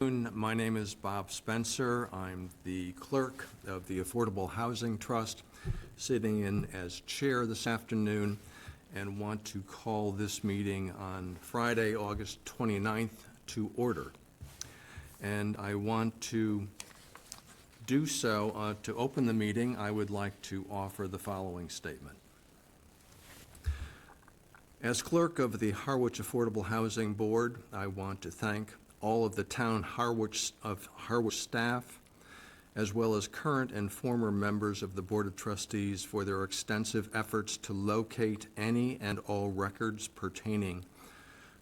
My name is Bob Spencer. I'm the clerk of the Affordable Housing Trust, sitting in as chair this afternoon, and want to call this meeting on Friday, August 29th to order. And I want to do so. To open the meeting, I would like to offer the following statement. As clerk of the Harwich Affordable Housing Board, I want to thank all of the town Harwich staff, as well as current and former members of the Board of Trustees for their extensive efforts to locate any and all records pertaining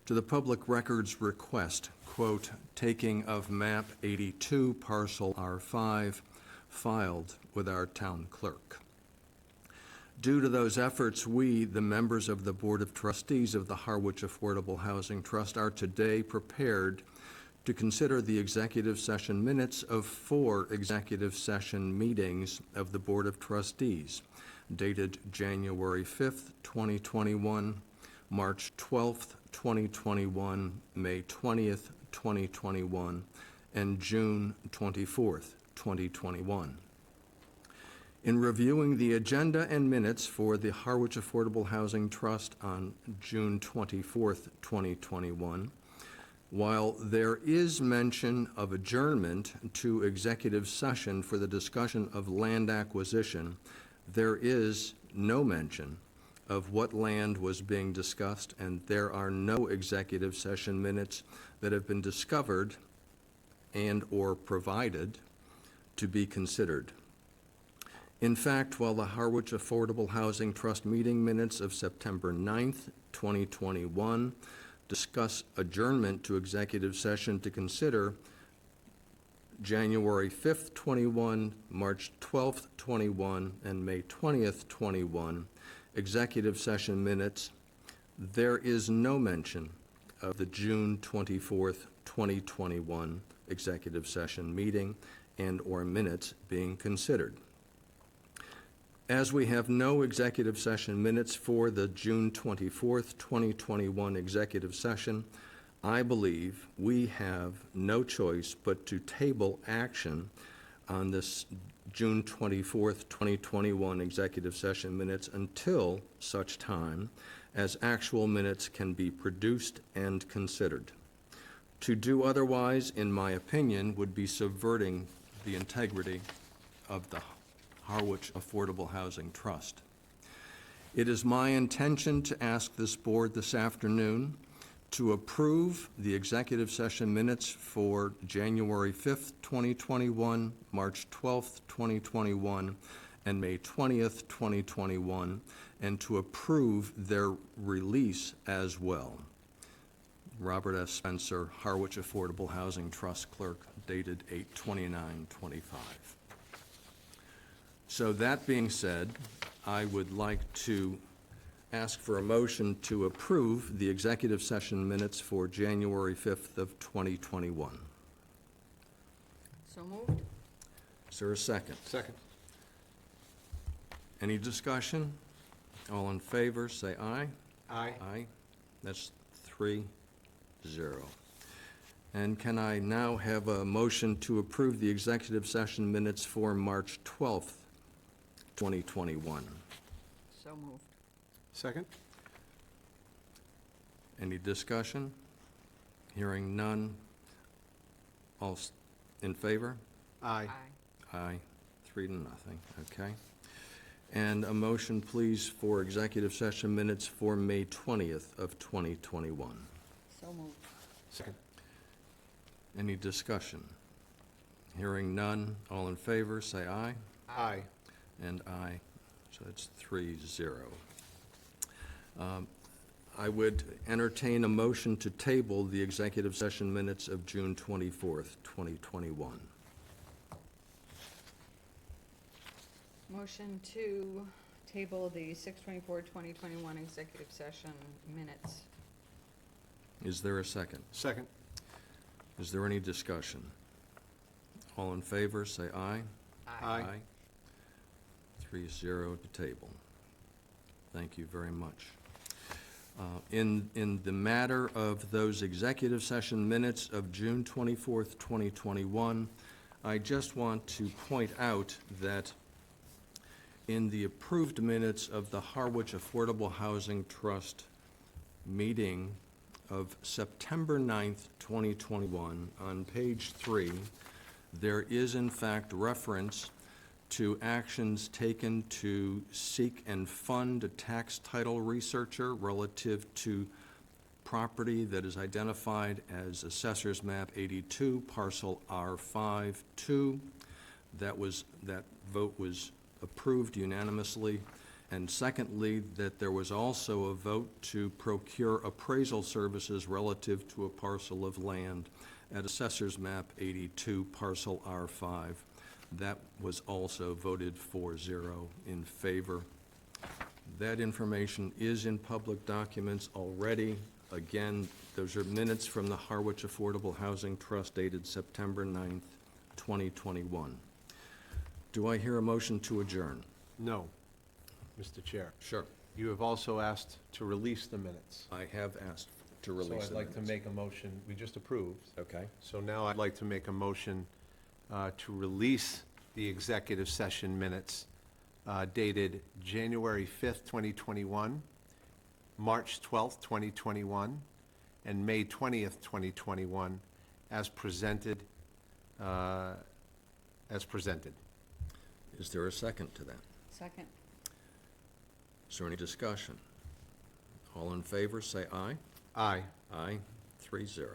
to the public records request, quote, taking of map 82, parcel R5, filed with our town clerk. Due to those efforts, we, the members of the Board of Trustees of the Harwich Affordable Housing Trust, are today prepared to consider the executive session minutes of 4 executive session meetings of the Board of Trustees, dated January 5th, 2021, March 12th, 2021, May 20th, 2021, and June 24th, 2021. In reviewing the agenda and minutes for the Harwich Affordable Housing Trust on June 24th, 2021, while there is mention of adjournment to executive session for the discussion of land acquisition, there is no mention of what land was being discussed, and there are no executive session minutes that have been discovered and or provided to be considered. In fact, while the Harwich Affordable Housing Trust meeting minutes of September 9th, 2021 discuss adjournment to executive session to consider January 5th, 21, March 12th, 21, and May 20th, 21 executive session minutes, there is no mention of the June 24th, 2021 executive session meeting and or minutes being considered. As we have no executive session minutes for the June 24th, 2021 executive session, I believe we have no choice but to table action on this June 24th, 2021 executive session minutes until such time as actual minutes can be produced and considered. To do otherwise, in my opinion, would be subverting the integrity of the Harwich Affordable Housing Trust. It is my intention to ask this board this afternoon to approve the executive session minutes for January 5th, 2021, March 12th, 2021, and May 20th, 2021, and to approve their release as well. Robert S. Spencer, Harwich Affordable Housing Trust Clerk, dated 8/29/25. So that being said, I would like to ask for a motion to approve the executive session minutes for January 5th of 2021. So moved. Is there a second? Second. Any discussion? All in favor, say aye. Aye. Aye. That's 3-0. And can I now have a motion to approve the executive session minutes for March 12th, 2021? So moved. Second. Any discussion? Hearing none. All in favor? Aye. Aye. 3-0. Okay. And a motion, please, for executive session minutes for May 20th of 2021. So moved. Second. Any discussion? Hearing none. All in favor, say aye. Aye. And aye. So it's 3-0. I would entertain a motion to table the executive session minutes of June 24th, 2021. Motion to table the 6/24/2021 executive session minutes. Is there a second? Second. Is there any discussion? All in favor, say aye. Aye. 3-0 to table. Thank you very much. In the matter of those executive session minutes of June 24th, 2021, I just want to point out that in the approved minutes of the Harwich Affordable Housing Trust meeting of September 9th, 2021, on page 3, there is in fact reference to actions taken to seek and fund a tax title researcher relative to property that is identified as Assessor's Map 82, Parcel R52. That vote was approved unanimously. And secondly, that there was also a vote to procure appraisal services relative to a parcel of land at Assessor's Map 82, Parcel R5. That was also voted 4-0 in favor. That information is in public documents already. Again, those are minutes from the Harwich Affordable Housing Trust dated September 9th, 2021. Do I hear a motion to adjourn? No, Mr. Chair. Sure. You have also asked to release the minutes. I have asked to release the minutes. So I'd like to make a motion, we just approved. Okay. So now I'd like to make a motion to release the executive session minutes dated January 5th, 2021, March 12th, 2021, and May 20th, 2021, as presented. Is there a second to that? Second. Is there any discussion? All in favor, say aye. Aye. Aye, 3-0.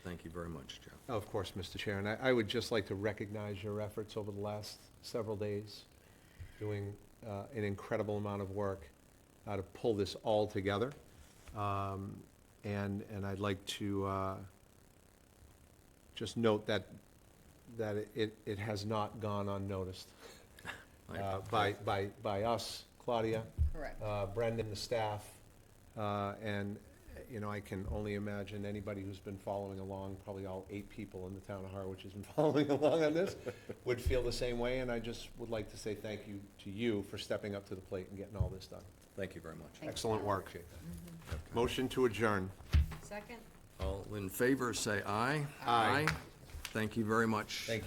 Thank you very much, Jeff. Of course, Mr. Chair, and I would just like to recognize your efforts over the last several days, doing an incredible amount of work to pull this all together. And I'd like to just note that it has not gone unnoticed by us, Claudia, Correct. Brendan, the staff, and I can only imagine anybody who's been following along, probably all 8 people in the town of Harwich has been following along on this, would feel the same way, and I just would like to say thank you to you for stepping up to the plate and getting all this done. Thank you very much. Thank you. Excellent work. Okay. Motion to adjourn. Second. All in favor, say aye. Aye. Thank you very much. Thank